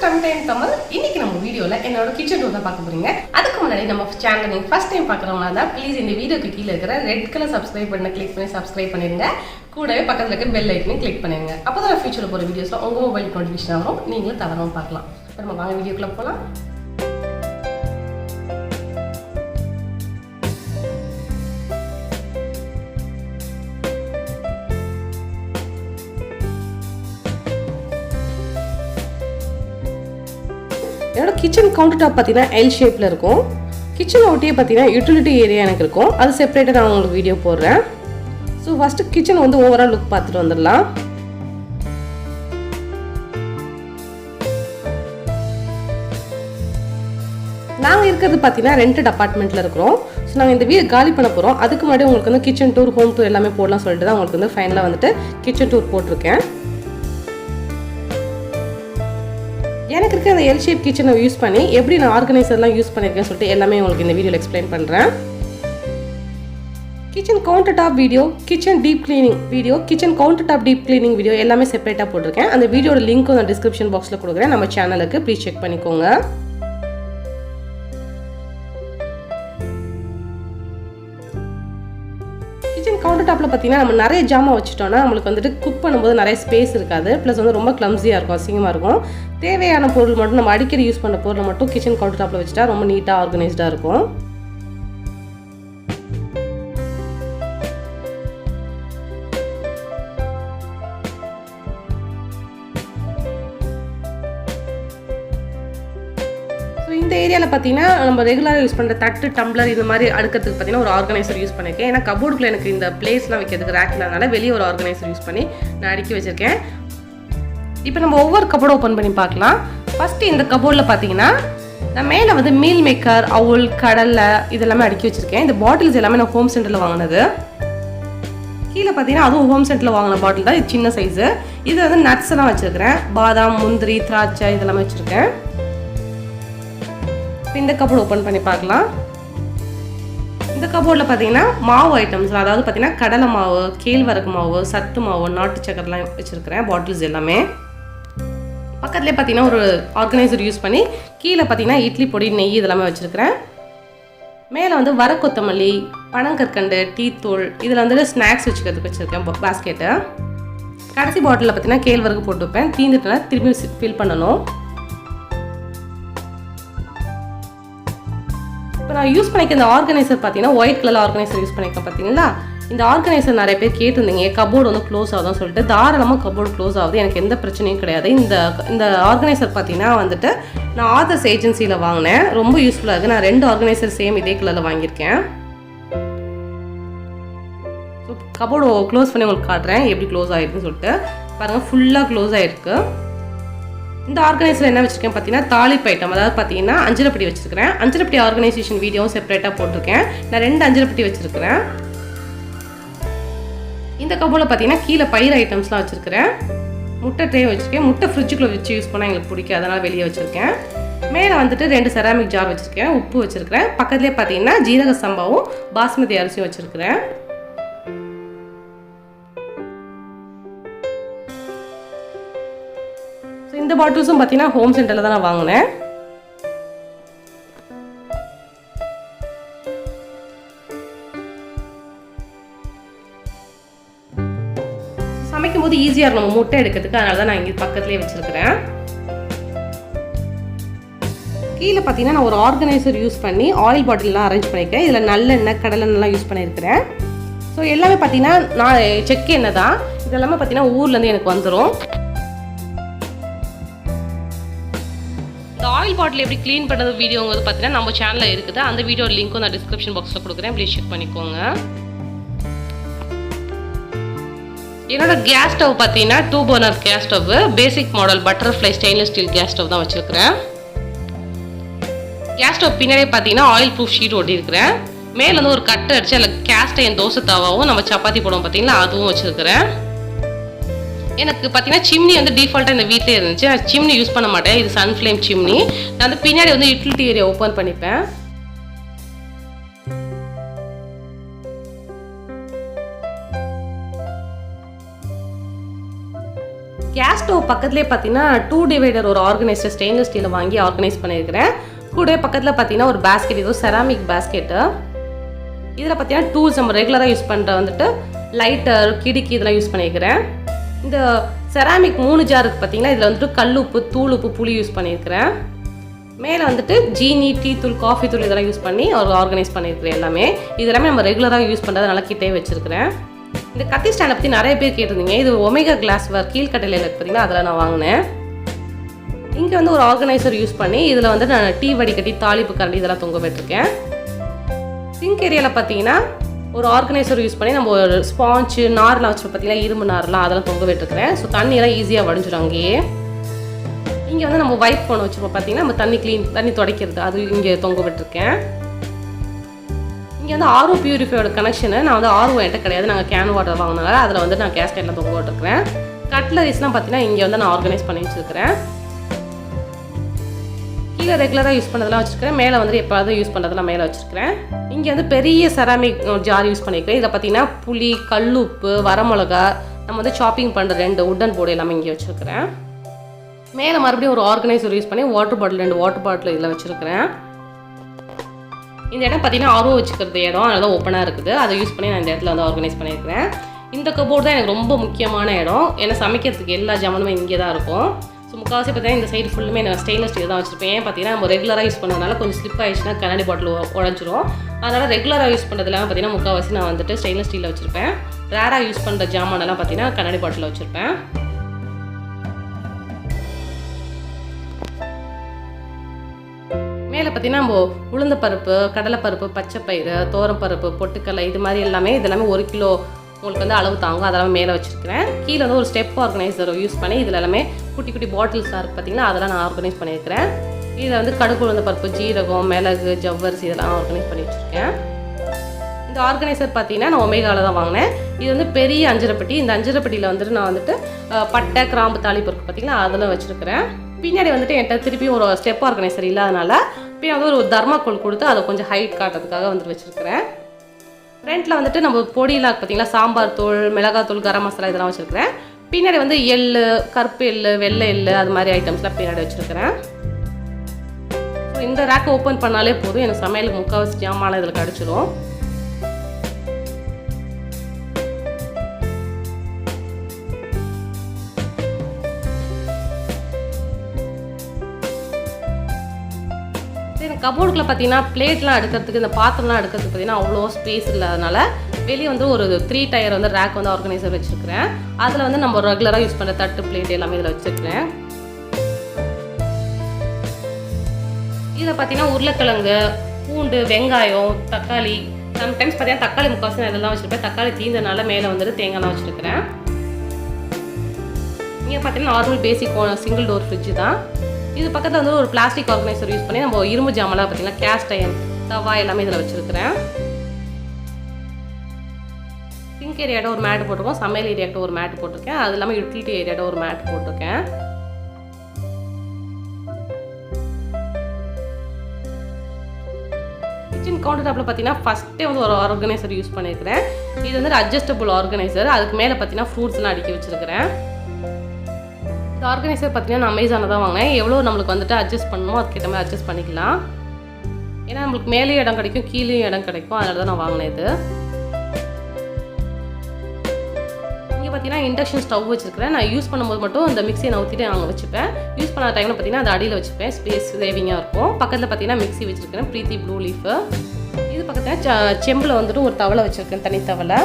Sometime Tamil, இன்னைக்கு நம்ம வீடியோல என்னோட கிச்சன் டூர் தான் பார்க்க போறீங்க. அதுக்கு முன்னாடி நம்ம சேனலை நீங்க ஃபர்ஸ்ட் டைம் பார்க்கறவங்களா இருந்தா ப்ளீஸ் இந்த வீடியோக்கு கீழ இருக்கிற ரெட் கலர் சப்ஸ்கிரைப் பட்டனை கிளிக் பண்ணி சப்ஸ்கிரைப் பண்ணிருங்க. கூடவே பக்கத்துல இருக்க பெல் ஐகானை கிளிக் பண்ணுங்க. அப்பதான் ஃபியூச்சர்ல போற வீடியோஸ்ல உங்க மொபைல் நோட்டிஃபிகேஷன் வரும். நீங்களும் தவறாம பார்க்கலாம். நம்ம வாங்க வீடியோக்குள்ள போலாம். என்னோட கிச்சன் கவுண்டர் டாப் பார்த்தீங்கன்னா எல் ஷேப்பில் இருக்கும். கிச்சன் ஒட்டியே பார்த்தீங்கன்னா யூட்டிலிட்டி ஏரியா எனக்கு இருக்கும். அது செப்பரேட்டாக நான் உங்களுக்கு வீடியோ போடுறேன். ஸோ ஃபஸ்ட்டு கிச்சன் வந்து ஓவரால் லுக் பார்த்துட்டு வந்துடலாம். நாங்கள் இருக்கிறது பார்த்தீங்கன்னா ரெண்டட் அப்பார்ட்மெண்ட்டில் இருக்கிறோம். ஸோ நாங்கள் இந்த வீடு காலி பண்ண போகிறோம். அதுக்கு முன்னாடி உங்களுக்கு வந்து கிச்சன் டூர், ஹோம் டூர் எல்லாமே போடலாம் சொல்லிட்டு தான் உங்களுக்கு வந்து ஃபைனலாக வந்துட்டு கிச்சன் டூர் போட்டிருக்கேன். எனக்கு இருக்க அந்த எல் ஷேப் கிச்சனை யூஸ் பண்ணி எப்படி நான் ஆர்கனைசர்லாம் யூஸ் பண்ணியிருக்கேன்னு சொல்லிட்டு எல்லாமே உங்களுக்கு இந்த வீடியோவில் எக்ஸ்பிளைன் பண்ணுறேன். Kitchen counter top video, kitchen deep cleaning video, kitchen counter top deep cleaning video எல்லாமே செப்பரேட்டாக போட்டிருக்கேன். அந்த வீடியோட லிங்க்கும் நான் டிஸ்கிரிப்ஷன் பாக்ஸில் கொடுக்குறேன். நம்ம சேனலுக்கு ப்ளீஸ் செக் பண்ணிக்கோங்க. கிச்சன் கவுண்டர் டாப்பில் பார்த்தீங்கன்னா நம்ம நிறைய ஜாமான் வச்சுட்டோம்னா நம்மளுக்கு வந்துட்டு குக் பண்ணும்போது நிறைய ஸ்பேஸ் இருக்காது. ப்ளஸ் வந்து ரொம்ப கிளம்ஸியாக இருக்கும், அசிங்கமாக இருக்கும். தேவையான பொருள் மட்டும் நம்ம அடிக்கடி யூஸ் பண்ணுற பொருள் மட்டும் கிச்சன் கவுண்டர் டாப்பில் வச்சுட்டா ரொம்ப நீட்டாக ஆர்கனைஸ்டாக இருக்கும். இந்த ஏரியாவில் பார்த்தீங்கன்னா நம்ம ரெகுலராக யூஸ் பண்ணுற தட்டு, டம்ளர் இந்த மாதிரி அடுக்கிறதுக்கு பார்த்தீங்கன்னா ஒரு ஆர்கனைசர் யூஸ் பண்ணியிருக்கேன். ஏன்னா கபோர்டுக்குள்ள எனக்கு இந்த பிளேஸ்லாம் வைக்கிறதுக்கு ரேக் இல்லாதனால வெளியே ஒரு ஆர்கனைசர் யூஸ் பண்ணி நான் அடுக்கி வச்சுருக்கேன். இப்போ நம்ம ஒவ்வொரு கபோர்டும் ஓப்பன் பண்ணி பார்க்கலாம். ஃபஸ்ட்டு இந்த கபோர்டில் பார்த்தீங்கன்னா நான் மேலே வந்து மீல் மேக்கர், அவுல், கடலை இதெல்லாமே அடுக்கி வச்சுருக்கேன். இந்த பாட்டில்ஸ் எல்லாமே நான் ஹோம் சென்டரில் வாங்கினது. கீழே பார்த்தீங்கன்னா அதுவும் ஹோம் சென்டரில் வாங்கின பாட்டில் தான். இது சின்ன சைஸு. இது வந்து நட்ஸ் எல்லாம் வச்சுருக்கிறேன். பாதாம், முந்திரி, திராட்சை இதெல்லாமே வச்சுருக்கேன். இந்த கபோர்டு ஓப்பன் பண்ணி பார்க்கலாம். இந்த கபோர்டில் பார்த்தீங்கன்னா மாவு ஐட்டம்ஸ், அதாவது பார்த்தீங்கன்னா கடலை மாவு, கேழ்வரகு மாவு, சத்து மாவு, நாட்டு சக்கரெலாம் வச்சுருக்கிறேன். பாட்டில்ஸ் எல்லாமே பக்கத்துலேயே பார்த்தீங்கன்னா ஒரு ஆர்கனைசர் யூஸ் பண்ணி கீழே பார்த்தீங்கன்னா இட்லி பொடி, நெய் இதெல்லாமே வச்சுருக்கிறேன். மேலே வந்து வர கொத்தமல்லி, பனங்கற்கண்டு, டீ தூள் இதில் வந்துட்டு ஸ்நாக்ஸ் வச்சுக்கிறதுக்கு வச்சுருக்கேன் பாஸ்கெட்டு. கடைசி பாட்டிலில் பார்த்தீங்கன்னா கேழ்வரகு போட்டுப்பேன். தீந்துட்டுனா திரும்பி ஃபில் பண்ணணும். இப்போ நான் யூஸ் பண்ணிக்க இந்த ஆர்கனைசர் பார்த்தீங்கன்னா ஒயிட் கலர் ஆர்கனைசர் யூஸ் பண்ணிக்க பார்த்தீங்களா. இந்த ஆர்கனைசர் நிறைய பேர் கேட்டிருந்தீங்க கபோர்டு வந்து க்ளோஸ் ஆகுதுன்னு சொல்லிட்டு. தாராளமாக கபோர்டு க்ளோஸ் ஆகுது, எனக்கு எந்த பிரச்சனையும் கிடையாது. இந்த ஆர்கனைசர் பார்த்தீங்கன்னா வந்துட்டு நான் ஆதர்ஸ் ஏஜென்சியில் வாங்கினேன். ரொம்ப யூஸ்ஃபுல்லாக இருக்குது. நான் 2 ஆர்கனைசர் சேம் இதே கலரில் வாங்கியிருக்கேன். ஸோ கபோர்டு க்ளோஸ் பண்ணி உங்களுக்கு காட்டுறேன் எப்படி க்ளோஸ் ஆகிருக்குன்னு சொல்லிட்டு. பாருங்கள், ஃபுல்லாக க்ளோஸ் ஆகிருக்கு. இந்த ஆர்கனைசர் என்ன வச்சுருக்கேன் பார்த்தீங்கன்னா தாளிப்பு ஐட்டம், அதாவது பார்த்தீங்கன்னா அஞ்சரைப்பட்டி வச்சுருக்கிறேன். அஞ்சரைப்பட்டி ஆர்கனைசேஷன் வீடியோவும் செப்பரேட்டாக போட்டிருக்கேன். நான் 2 அஞ்சரைப்பட்டி வச்சுருக்கிறேன். இந்த கபோர்டில் பார்த்தீங்கன்னா கீழே பயிர் ஐட்டம்ஸ்லாம் வச்சுருக்கிறேன். முட்டை ட்ரே வச்சுருக்கேன். முட்டை ஃப்ரிட்ஜுக்குள்ளே வச்சு யூஸ் பண்ணால் எங்களுக்கு பிடிக்கும், அதனால் வெளியே வச்சுருக்கேன். மேலே வந்துட்டு 2 செராமிக் ஜார் வச்சுருக்கேன். உப்பு வச்சுருக்கிறேன். பக்கத்துலேயே பார்த்தீங்கன்னா ஜீரக சம்பாவும் பாஸ்மதி அரிசியும் வச்சுருக்கிறேன். இந்த பாட்டில்ஸும் பார்த்தீங்கன்னா ஹோம் சென்டரில் தான் நான் வாங்கினேன். சமைக்கும் போது ஈஸியாக இருக்கும் நம்ம முட்டை எடுக்கிறதுக்கு, அதனால தான் நான் இங்கே பக்கத்துலேயே வச்சுருக்கிறேன். கீழே பார்த்தீங்கன்னா நான் ஒரு ஆர்கனைசர் யூஸ் பண்ணி ஆயில் பாட்டில்லாம் அரேஞ்ச் பண்ணியிருக்கேன். இதில் நல்லெண்ணெய், கடலெண்ணெய்லாம் யூஸ் பண்ணியிருக்கிறேன். ஸோ எல்லாமே பார்த்தீங்கன்னா நான் செக்கு எண்ணெய் தான். இதெல்லாமே பார்த்தீங்கன்னா ஊர்லேருந்து எனக்கு வந்துடும். ஆயில் பாட்டில் எப்படி க்ளீன் பண்ணுறது வீடியோங்கிறது பார்த்தீங்கன்னா நம்ம சேனலில் இருக்குது. அந்த வீடியோ லிங்க்கும் நான் டிஸ்கிரிப்ஷன் பாக்ஸில் கொடுக்குறேன். ப்ளீஸ் செக் பண்ணிக்கோங்க. என்னோட கேஸ் ஸ்டவ் பார்த்தீங்கன்னா 2 burner gas stove, basic model butterfly stainless steel gas stove தான் வச்சுருக்கிறேன். கேஸ் ஸ்டவ் பின்னாடியே பார்த்தீங்கன்னா ஆயில் ப்ரூஃப் ஷீட் ஒட்டியிருக்கிறேன். மேலே வந்து ஒரு கட்டை அடிச்சு அதில் கேஸ்ட் அயர்ன் தோசை தவாவும் நம்ம சப்பாத்தி போடுவோம் பார்த்தீங்கன்னா அதுவும் வச்சுருக்கிறேன். எனக்கு பார்த்தீங்கன்னா சிம்னி வந்து டிஃபால்ட்டாக இந்த வீட்டிலே இருந்துச்சு. நான் சிம்னி யூஸ் பண்ண மாட்டேன். இது சன்ஃப்ளேம் சிம்னி. நான் வந்து பின்னாடி வந்து யூட்டிலிட்டி ஏரியா ஓப்பன் பண்ணிப்பேன். கேஸ் ஸ்டவ் பக்கத்துலேயே பார்த்தீங்கன்னா 2 டிவைடர் ஒரு ஆர்கனைசர் ஸ்டெயின்லெஸ் ஸ்டீலில் வாங்கி ஆர்கனைஸ் பண்ணியிருக்கிறேன். கூட பக்கத்தில் பார்த்தீங்கன்னா ஒரு பேஸ்கெட், இது செராமிக் பேஸ்கெட்டு. இதில் பார்த்தீங்கன்னா டூல்ஸ் நம்ம ரெகுலராக யூஸ் பண்ணுற வந்துட்டு லைட்டர், கிடுக்கி இதெல்லாம் யூஸ் பண்ணியிருக்கிறேன். இந்த செராமிக் 3 ஜாருக்கு பார்த்தீங்கன்னா இதில் வந்துட்டு கல் உப்பு, தூள் உப்பு, புளி யூஸ் பண்ணியிருக்கிறேன். மேலே வந்துட்டு ஜீனி, டீ தூள், காஃபி தூள் இதெல்லாம் யூஸ் பண்ணி ஆர்கனைஸ் பண்ணியிருக்கிறேன். எல்லாமே இதெல்லாமே நம்ம ரெகுலராக யூஸ் பண்ணுறது நல்லா கிட்டே வச்சுருக்கிறேன். இந்த கத்தி ஸ்டாண்டை பற்றி நிறைய பேர் கேட்டிருந்தீங்க. இது ஒமேகா கிளாஸ் வேர் கீழ்கட்டையில் இருக்குது பார்த்தீங்கன்னா, அதில் நான் வாங்கினேன். இங்கே வந்து ஒரு ஆர்கனைசர் யூஸ் பண்ணி இதில் வந்து நான் டீ வடிகட்டி, தாளிப்பு கரண்டி இதெல்லாம் தொங்க விட்டுருக்கேன். சிங்க் ஏரியாவில் பார்த்தீங்கன்னா ஒரு ஆர்கனைசர் யூஸ் பண்ணி நம்ம ஒரு ஸ்பாஞ்சு, நார்லாம் வச்சு பார்த்தீங்கன்னா இரும்பு நார்லாம் அதெல்லாம் தொங்க விட்டுருக்கிறேன். ஸோ தண்ணியெல்லாம் ஈஸியாக வடிஞ்சிடும் அங்கேயே. இங்கே வந்து நம்ம வைப் பண்ண வச்சுருப்போம் பார்த்தீங்கன்னா, நம்ம தண்ணி துடைக்கிறது, அது இங்கே தொங்க விட்டுருக்கேன். இங்கே வந்து ஆர்ஓ பியூரிஃபையோட கனெக்ஷனு நான் வந்து ஆர்ஓ என்கிட்ட கிடையாது, நாங்கள் கேன் வாட்டர் வாங்கினால அதில் வந்து நான் கேஸ் டைட்டில் தொங்க விட்டுருக்கிறேன். கட்லரிஸ்லாம் பார்த்தீங்கன்னா இங்கே வந்து நான் ஆர்கனைஸ் பண்ணி வச்சுருக்கிறேன். கீழே ரெகுலராக யூஸ் பண்ணதெல்லாம் வச்சுருக்கிறேன். மேலே வந்து எப்போது யூஸ் பண்ணுறதெல்லாம் மேலே வச்சுருக்கிறேன். இங்கே வந்து பெரிய செராமிக் ஜார் யூஸ் பண்ணியிருக்கிறேன். இதில் பார்த்தீங்கன்னா புளி, கல்லுப்பு, வரமிளகா, நம்ம வந்து சாப்பிங் பண்ணுற 2 உட்டன் போர்டு எல்லாமே இங்கே வச்சுருக்கிறேன். மேலே மறுபடியும் ஒரு ஆர்கனைசர் யூஸ் பண்ணி வாட்டர் பாட்டில், 2 வாட்டர் பாட்டில் இதில் வச்சுருக்கிறேன். இந்த இடம் பார்த்தீங்கன்னா ஆர்ஓ வச்சுக்கிறது இடம், அதனால ஓப்பனாக இருக்குது. அதை யூஸ் பண்ணி நான் இந்த இடத்துல வந்து ஆர்கனைஸ் பண்ணியிருக்கிறேன். இந்த கபோர்டு தான் எனக்கு ரொம்ப முக்கியமான இடம். ஏன்னா சமைக்கிறதுக்கு எல்லா ஜாமானுமே இங்கே தான் இருக்கும். ஸோ முக்கால்வாசி பார்த்தீங்கன்னா இந்த சைடு ஃபுல்லுமே நான் ஸ்டெயின்லெஸ் ஸ்டீல் தான் வச்சுருப்பேன். ஏன் பார்த்தீங்கன்னா நம்ம ரெகுலராக யூஸ் பண்ணதுனால கொஞ்சம் ஸ்லிப் ஆயிடுச்சுன்னா கண்ணாடி பாட்டில் உடஞ்சிரும். அதனால் ரெகுலராக யூஸ் பண்ணுறதுலாம் பார்த்தீங்கன்னா முக்கால்வாசி நான் வந்துட்டு ஸ்டெயின்லெஸ் ஸ்டீலில் வச்சுருப்பேன். ரேராக யூஸ் பண்ணுற ஜாமானெல்லாம் பார்த்தீங்கன்னா கண்ணாடி பாட்டில் வச்சுருப்பேன். மேலே பார்த்தீங்கன்னா நம்ம உளுந்த பருப்பு, கடலைப்பருப்பு, பச்சைப்பயிறு, தோரப்பருப்பு, பொட்டுக்கடலை இது மாதிரி எல்லாமே இதெல்லாமே 1 கிலோ உங்களுக்கு வந்து அளவு தாங்கும். அதெல்லாம் மேலே வச்சுருக்கிறேன். கீழே வந்து ஒரு ஸ்டெப் ஆர்கனைசர் யூஸ் பண்ணி இதில் எல்லாமே குட்டி குட்டி பாட்டில்ஸாக இருக்குது பார்த்தீங்கன்னா, அதெல்லாம் நான் ஆர்கனைஸ் பண்ணியிருக்கிறேன். இதில் வந்து கடுகு, உளுந்த பருப்பு, ஜீரகம், மிளகு, ஜவ்வரிசி இதெல்லாம் ஆர்கனைஸ் பண்ணி வச்சுருக்கேன். இந்த ஆர்கனைசர் பார்த்தீங்கன்னா நான் ஒமேகாவில் தான் வாங்கினேன். இது வந்து பெரிய அஞ்சரைப்பட்டி. இந்த அஞ்சரைப்பட்டியில் வந்துட்டு நான் வந்துட்டு பட்டை, கிராம்பு, தாளிப்பு இருக்குது பார்த்தீங்கன்னா, அதெல்லாம் வச்சுருக்கிறேன். பின்னாடி வந்துட்டு என்கிட்ட திருப்பியும் ஒரு ஸ்டெப் ஆர்கனைசர் இல்லாதனால பின்னாடி வந்து ஒரு தர்மாக்கோல் கொடுத்து அதை கொஞ்சம் ஹைட் காட்டுறதுக்காக வந்துட்டு வச்சுருக்கிறேன். ஃப்ரண்ட்டில் வந்துட்டு நம்ம பொடியெலாம் பார்த்தீங்கன்னா சாம்பார் தூள், மிளகாத்தூள், கரம் மசாலா இதெல்லாம் வச்சுருக்கிறேன். பின்னாடி வந்து எள்ளு, கருப்பு எள்ளு, வெள்ளை எள்ளு அது மாதிரி ஐட்டம்ஸ்லாம் பின்னாடி வச்சுருக்கிறேன். ஸோ இந்த ரேக்கை ஓப்பன் பண்ணாலே போதும், எனக்கு சமையலுக்கு முக்கால்வாசி ஜாமான் இதில் கிடச்சிரும். கபோர்டுக்குள்ள பார்த்தீங்கன்னா பிளேட்லாம் எடுக்கிறதுக்கு, இந்த பாத்திரம்லாம் எடுக்கிறதுக்கு பார்த்தீங்கன்னா அவ்வளோ ஸ்பேஸ் இல்லாதனால வெளியே வந்து ஒரு 3 டயர் வந்து ரேக் வந்து ஆர்கனைசர் வச்சுருக்கிறேன். அதில் வந்து நம்ம ரெகுலராக யூஸ் பண்ணுற தட்டு, பிளேட் எல்லாமே இதில் வச்சுருக்கிறேன். இதில் பார்த்தீங்கன்னா உருளைக்கிழங்கு, பூண்டு, வெங்காயம், தக்காளி, சம்டைம்ஸ் பார்த்தீங்கன்னா தக்காளி முக்கால்வாசி நான் இதெல்லாம் வச்சுருப்பேன். தக்காளி தீர்ந்தனால மேலே வந்துட்டு தேங்காய்லாம் வச்சுருக்கிறேன். இங்கே பார்த்தீங்கன்னா நார்மல் பேசிக் சிங்கிள் டோர் ஃப்ரிட்ஜு தான். இது பக்கத்தில் வந்து ஒரு பிளாஸ்டிக் ஆர்கனைசர் யூஸ் பண்ணி நம்ம இரும்பு ஜாமெல்லாம் பார்த்தீங்கன்னா கேஸ்ட் அயன், தவா எல்லாமே இதில் வச்சுருக்கிறேன். சிங்க் ஏரியாட்ட ஒரு மேட் போட்டிருக்கோம், சமையல் ஏரியாட்ட ஒரு மேட் போட்டிருக்கேன், அது இல்லாமல் யூட்டிலிட்டி ஏரியாட்ட ஒரு மேட் போட்டிருக்கேன். கிச்சன் கவுண்டர் டாப்பில் பார்த்தீங்கன்னா ஃபஸ்ட்டே வந்து ஒரு ஆர்கனைசர் யூஸ் பண்ணியிருக்கிறேன். இது வந்து அட்ஜஸ்டபிள் ஆர்கனைசர். அதுக்கு மேலே பார்த்தீங்கன்னா ஃப்ரூட்ஸ்லாம் அடுக்கி வச்சுருக்கிறேன். இந்த ஆர்கனைசர் பார்த்தீங்கன்னா நான் அமேசானில் தான் வாங்கினேன். எவ்வளோ நம்மளுக்கு வந்துட்டு அட்ஜஸ்ட் பண்ணணுமோ அதுக்கேற்ற மாதிரி அட்ஜஸ்ட் பண்ணிக்கலாம். ஏன்னா நம்மளுக்கு மேலே இடம் கிடைக்கும், கீழே இடம் கிடைக்கும், அதனால தான் நான் வாங்கினேன் இது. இங்கே பார்த்தீங்கன்னா இண்டக்ஷன் ஸ்டவ் வச்சுருக்கிறேன். நான் யூஸ் பண்ணும்போது மட்டும் இந்த மிக்சியை நான் ஊற்றிட்டு அங்கே வச்சுப்பேன். யூஸ் பண்ண டைமில் பார்த்தீங்கன்னா அது அடியில் வச்சுப்பேன், ஸ்பேஸ் சேவிங்காக இருக்கும். பக்கத்தில் பார்த்தீங்கன்னா மிக்சி வச்சுருக்கிறேன், ப்ரீத்தி ப்ளூ லீஃபு. இது பக்கத்தில் செம்பில் வந்துட்டு ஒரு தவளை வச்சுருக்கேன், தனி தவளை.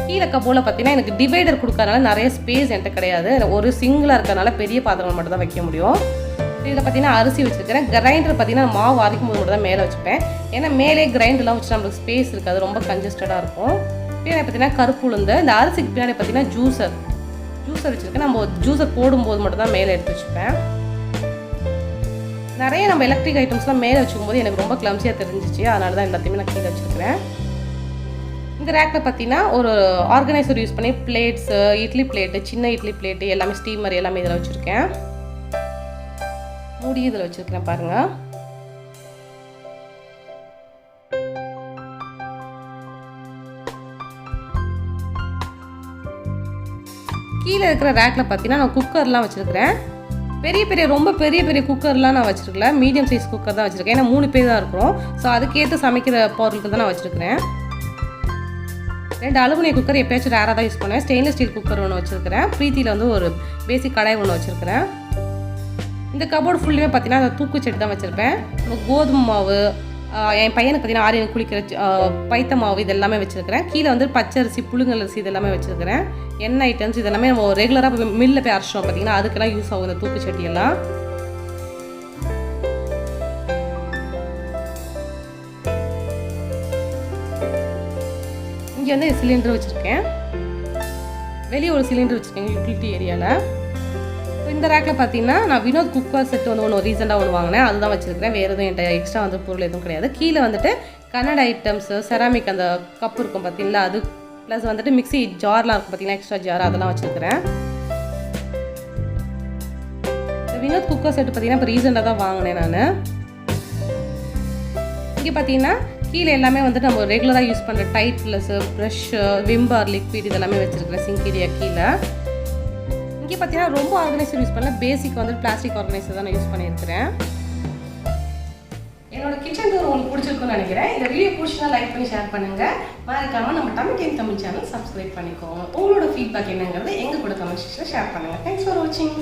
கீழே கபோல பார்த்தீங்கன்னா எனக்கு டிவைடர் கொடுக்கறதுனால நிறைய ஸ்பேஸ் என்கிட்ட கிடையாது. ஒரு சிங்கிளாக இருக்கிறதுனால பெரிய பாத்திரங்கள் மட்டும் தான் வைக்க முடியும். இதில் பார்த்தீங்கன்னா அரிசி வச்சுருக்கிறேன். கிரைண்டர் பார்த்தீங்கன்னா மாவு அரைக்கும் போது மட்டும் தான் மேலே வச்சுப்பேன். ஏன்னா மேலே கிரைண்டர்லாம் வச்சு நம்மளுக்கு ஸ்பேஸ் இருக்காது, ரொம்ப கன்ஜஸ்டடாக இருக்கும். பின்னாடி பார்த்தீங்கன்னா கருப்பு உளுந்து, இந்த அரிசிக்கு பின்னாடி பார்த்தீங்கன்னா ஜூஸர் வச்சுருக்கேன். நம்ம ஜூஸர் போடும்போது மட்டும் தான் மேலே எடுத்து வச்சுப்பேன். நிறைய நம்ம எலக்ட்ரிக் ஐட்டம்ஸ்லாம் மேலே வச்சுக்கும்போது எனக்கு ரொம்ப கிளம்ஸியாக தெரிஞ்சிச்சு, அதனால தான் எல்லாத்தையுமே நான் கீழே வச்சுருக்கிறேன். இந்த ரேக்கில் பார்த்தீங்கன்னா ஒரு ஆர்கனைசர் யூஸ் பண்ணி பிளேட்ஸு, இட்லி பிளேட்டு, சின்ன இட்லி பிளேட்டு எல்லாமே, ஸ்டீமர் எல்லாமே இதில் வச்சுருக்கேன். மூடி இதில் வச்சுருக்கிறேன் பாருங்கள். கீழே இருக்கிற ரேக்கில் பார்த்தீங்கன்னா நான் குக்கர்லாம் வச்சுருக்கிறேன். ரொம்ப பெரிய குக்கர்லாம் நான் வச்சுருக்கல, மீடியம் சைஸ் குக்கர் தான் வச்சுருக்கேன். ஏன்னா 3 பேர் தான் இருக்கிறோம். ஸோ அதுக்கேற்ற சமைக்கிற பொருளுக்கு தான் நான் வச்சுருக்கிறேன். 2 அலுமினிய குக்கர் எப்பயாச்சும் ரேராக தான் யூஸ் பண்ணுவேன். ஸ்டெயின்லெஸ் ஸ்டீல் குக்கர் ஒன்று வச்சுருக்கிறேன். ப்ரீத்தியில் வந்து ஒரு பேசிக் கடாய் ஒன்று வச்சுருக்கிறேன். இந்த கபோர்டு ஃபுல்லுமே பார்த்தீங்கன்னா அந்த தூக்குச்சட்டி தான் வச்சுருப்பேன். கோதுமை மாவு, என் பையனுக்கு பார்த்தீங்கன்னா ஆரியன் குளிக்கிற பைத்த மாவு இது எல்லாமே வச்சுருக்கிறேன். கீழே வந்து பச்சரிசி, புழுங்கல் அரிசி இது எல்லாமே வச்சுருக்கிறேன். எண்ணெய் ஐட்டம்ஸ் இதெல்லாமே நம்ம ரெகுலராக மில்லில் போய் அரைச்சோம் பார்த்தீங்கன்னா அதுக்கெல்லாம் யூஸ் ஆகும் இந்த தூக்குச்சட்டியெல்லாம். இங்கே வந்து சிலிண்டர் வச்சுருக்கேன். வெளியே ஒரு சிலிண்டர் வச்சுருக்கேன் யூட்டிலிட்டி ஏரியாவில். இந்த ரேக்கில் பார்த்தீங்கன்னா நான் வினோத் குக்கர் செட் வந்து ஒன்று ரீசெண்டாக ஒன்று வாங்கினேன், அதுதான் வச்சுருக்கிறேன். வேறு எதுவும் என்கிட்ட எக்ஸ்ட்ரா வந்து பொருள் எதுவும் கிடையாது. கீழே வந்துட்டு கன்னட ஐட்டம்ஸு, செராமிக் அந்த கப் இருக்கும் பார்த்தீங்களா அது, ப்ளஸ் வந்துட்டு மிக்ஸி ஜார்லாம் இருக்கும் பார்த்தீங்கன்னா எக்ஸ்ட்ரா ஜார் அதெல்லாம் வச்சுருக்கிறேன். வினோத் குக்கர் செட்டு பார்த்தீங்கன்னா இப்போ ரீசெண்டாக தான் வாங்கினேன் நான். இங்கே பார்த்தீங்கன்னா கீழே எல்லாமே வந்துட்டு நம்ம ரெகுலராக யூஸ் பண்ணுற டைட்லெஸ்ஸு, ப்ரஷ்ஷு, விம்பார் லிக்விட் இதெல்லாமே வச்சுருக்கிறேன் சிங்க் ஏரியா கீழே. இங்கே பார்த்தீங்கன்னா ரொம்ப ஆர்கனைசர் யூஸ் பண்ணல, பேசிக் வந்து பிளாஸ்டிக் ஆர்கனைசர் தான் நான் யூஸ் பண்ணியிருக்கிறேன். என்னோட கிச்சன் டூர் உங்களுக்கு பிடிச்சிருக்குன்னு நினைக்கிறேன். இந்த வீடியோ பிடிச்சினா லைக் பண்ணி ஷேர் பண்ணுங்கள். மறக்காமல் நம்ம தமிழ் சேனல் சப்ஸ்கிரைப் பண்ணிக்கோங்க. உங்களோட ஃபீட்பேக் என்னங்கிறது எங்கள் கூட கமெண்ட் செக்ஷனில் ஷேர் பண்ணுங்கள். தேங்க்ஸ் ஃபார் வாட்சிங்.